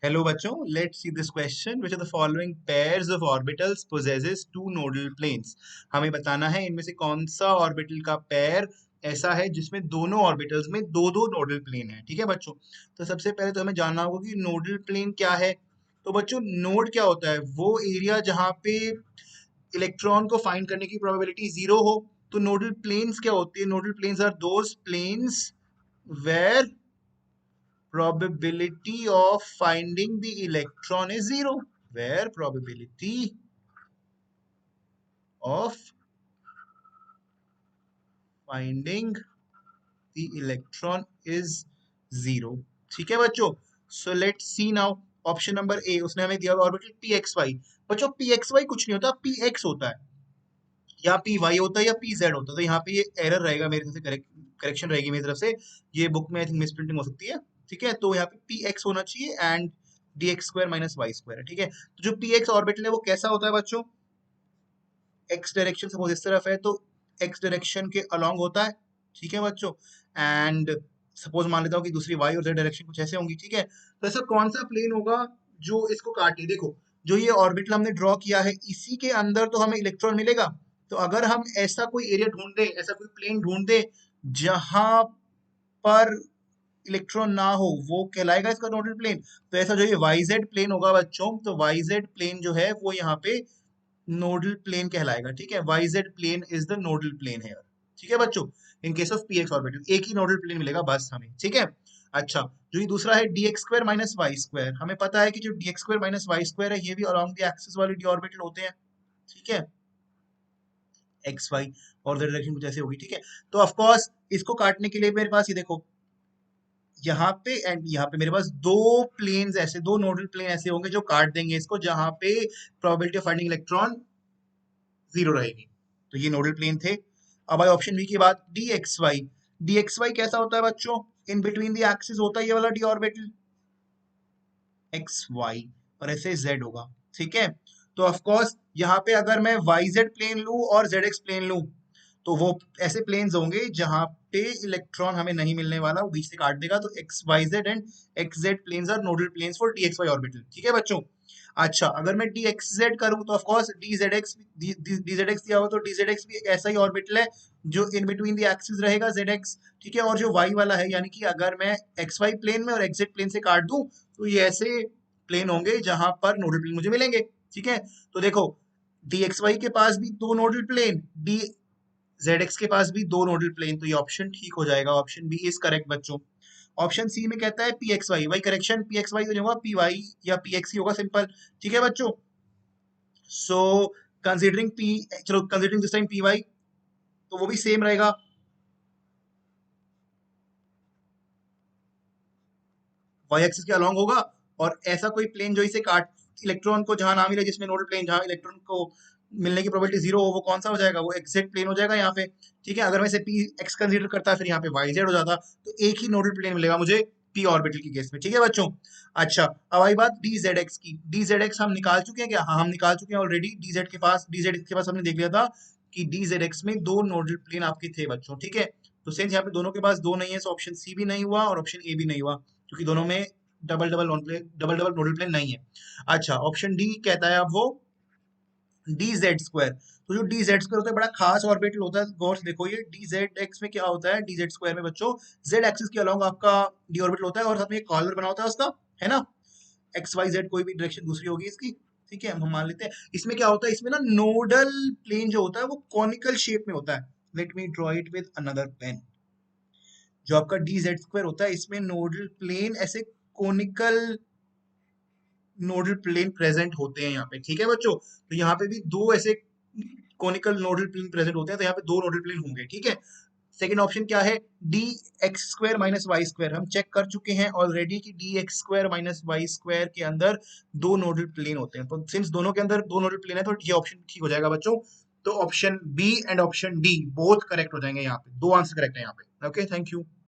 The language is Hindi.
हेलो बच्चों, let's see this question which of the following pairs of orbitals possesses two nodal planes. हमें बताना है इनमें से कौन सा ऑर्बिटल का पेयर ऐसा है जिसमें दोनों ऑर्बिटल्स में दो दो नोडल प्लेन है। ठीक है बच्चों, तो सबसे पहले तो हमें जानना होगा कि नोडल प्लेन क्या है। तो बच्चों, नोड क्या होता है? वो एरिया जहाँ पे इलेक्ट्रॉन को फाइंड करने की प्रोबेबिलिटी जीरो हो। तो नोडल प्लेन्स क्या होती है? Nodal planes are those planes where probability of finding the electron is zero, where probability of finding the electron is zero। ठीक है बच्चों, so let's see now. Option number A, उसने हमें दिया ऑर्बिटल पी एक्स वाई। बच्चों, पी एक्स वाई कुछ नहीं होता, पी एक्स होता है, या पी वाई होता है, या पी जेड होता है। तो यहाँ पे ये एरर रहेगा मेरे तरफ से, करेक्शन रहेगी मेरी तरफ से। ये बुक में आई थिंक मिस प्रिंटिंग हो सकती है। ठीक है, तो यहाँ पे पी एक्स होना चाहिए and d x square minus y square है। ठीक है, तो जो पी एक्स ऑर्बिटल है वो कैसा होता है बच्चों? एक्स डायरेक्शन सपोज इस तरफ है तो एक्स डायरेक्शन के अलोंग होता है। ठीक है बच्चों, एंड सपोज मान लेता हूँ कि दूसरी वाई और जेड डायरेक्शन कुछ ऐसे होंगी। ठीक है, तो ऐसा कौन सा प्लेन होगा जो इसको काटे? देखो, जो ये ऑर्बिटल हमने ड्रॉ किया है इसी के अंदर तो हमें इलेक्ट्रॉन मिलेगा। तो अगर हम ऐसा कोई एरिया ढूंढे, ऐसा कोई प्लेन ढूंढे जहां पर इलेक्ट्रॉन ना हो, वो कहलाएगा इसका नोडल प्लेन। तो ऐसा जो ये वाई जेड प्लेन होगा बच्चों, तो वाई जेड प्लेन जो है वो यहाँ पे नोडल प्लेन कहलाएगा। ठीक है, y z plane is the nodal plane है। ठीक है बच्चों, in case of p x orbital एक ही नोडल प्लेन मिलेगा बस हमें। ठीक है, अच्छा, जो ये दूसरा है d x square minus y square, हमें पता है कि जो d x square minus y square है ये भी अलोंग द एक्सिस वाले डी ऑर्बिटल होते हैं। ठीक है, एक्स वाई और जेड डायरेक्शन कुछ ऐसे होगी। ठीक है, तो ऑफ कोर्स इसको काटने के लिए मेरे पास ये देखो, यहाँ पे एंड यहाँ पे मेरे पास दो प्लेन्स ऐसे, दो नोडल प्लेन ऐसे होंगे जो काट देंगे इसको, जहां पे probability of finding electron zero रहेगी। तो ये नोडल प्लेन थे। अब आई ऑप्शन बी की बात, d x y. D x y कैसा होता है बच्चों? इन बिटवीन द एक्सिस होता है ये वाला डी ऑर्बिटल एक्स वाई, और ऐसे जेड होगा। ठीक है, तो ऑफ कोर्स यहाँ पे अगर मैं वाई जेड प्लेन लूं और जेड एक्स प्लेन लूं, तो वो ऐसे प्लेन्स होंगे जहां पे इलेक्ट्रॉन हमें नहीं मिलने वाला, वो बीच से काट देगा। तो x y z and x z planes are nodal planes for d x y orbital. ठीक है बच्चों, अच्छा, अगर मैं डी एक्स जेड करूँ तो ऑफकोर्स डी जेड एक्स दिया हुआ, तो डी जेड एक्स भी ऐसा ही ऑर्बिटल है जो इन बिटवीन द एक्सिस रहेगा जेड एक्स। ठीक है, और जो वाई वाला है, यानी कि अगर मैं एक्स वाई प्लेन में और एक्स जेड प्लेन से काट दूं, तो ये ऐसे प्लेन होंगे जहां पर नोडल प्लेन मुझे मिलेंगे। ठीक है, तो देखो, डी एक्स वाई के पास भी दो nodal plane, d z x के पास भी दो नोडल प्लेन, तो ये ऑप्शन ठीक हो जाएगा। ऑप्शन बी इज करेक्ट बच्चों। ऑप्शन सी में कहता है पी एक्स वाई, वही करेक्शन, पी एक्स वाई तो नहीं होगा, पी वाई या पी एक्स ही होगा, सिंपल। ठीक है बच्चों, सो कंसिडरिंग पी, चलो considering this time p y, तो वो भी सेम रहेगा। वाई एक्सिस के अलोंग होगा, और ऐसा कोई प्लेन जो इसे काट, इलेक्ट्रॉन को जहां ना मिले, जिसमें नोडल प्लेन जहां इलेक्ट्रॉन को मिलने की प्रोबेबिलिटी जीरो हो, वो कौन सा हो जाएगा? वो एक्जेक्ट प्लेन हो जाएगा यहाँ पे। ठीक है, अगर मैं इसे पी एक्स कंसीडर करता फिर यहाँ पे वाई जेड हो जाता, तो एक ही नोडल प्लेन मिलेगा मुझे पी ऑर्बिटल की केस में। ठीक है बच्चों, अच्छा, अब आई बात डी जेड एक्स की। डी जेड एक्स हम निकाल चुके हैं क्या? हाँ, हम निकाल चुके हैं ऑलरेडी। डी जेड के पास हमने देख लिया था कि डी जेड एक्स में दो नोडल प्लेन आपके थे बच्चों। ठीक है, तो सेंस यहाँ पे दोनों के पास दो नहीं है, तो ऑप्शन सी भी नहीं हुआ और ऑप्शन ए भी नहीं हुआ, क्योंकि दोनों में डबल डबल नोडल प्लेन नहीं है। अच्छा, ऑप्शन डी कहता है अब वो डी जेड स्क्वायर। तो जो डी जेड स्क्वायर होता है बड़ा खास ऑर्बिटल होता है, गौर से देखो, ये डी जेड एक्स में क्या होता है, डी जेड स्क्वायर में बच्चों जेड एक्सिस के अलोंग आपका डी ऑर्बिटल होता है, और साथ में एक कॉर्नर बना होता है उसका, है ना? एक्स वाई जेड कोई भी डायरेक्शन दूसरी होगी इसकी। ठीक है, हम मान लेते हैं। इसमें क्या होता है, इसमें ना नोडल प्लेन जो होता है वो कॉनिकल शेप में होता है। Let me draw it with another pen. जो आपका डी जेड स्क्वायर होता है, इसमें नोडल प्लेन ऐसे कोनिकल नोडल प्लेन प्रेजेंट होते हैं यहाँ पे। ठीक है बच्चों, तो यहाँ पे भी दो ऐसे कोनिकल नोडल प्लेन प्रेजेंट होते हैं, तो यहाँ पे दो नोडल प्लेन होंगे। ठीक है, सेकंड ऑप्शन क्या है, d x square minus y square. हम चेक कर चुके हैं ऑलरेडी कि d x square minus y square के अंदर दो नोडल प्लेन होते हैं, तो सिंस दोनों के अंदर दो नोडल प्लेन है, तो ये ऑप्शन ठीक हो जाएगा बच्चों। तो option B and option D both correct हो जाएंगे, यहाँ पे दो आंसर करेक्ट है यहाँ पे। Okay, thank you.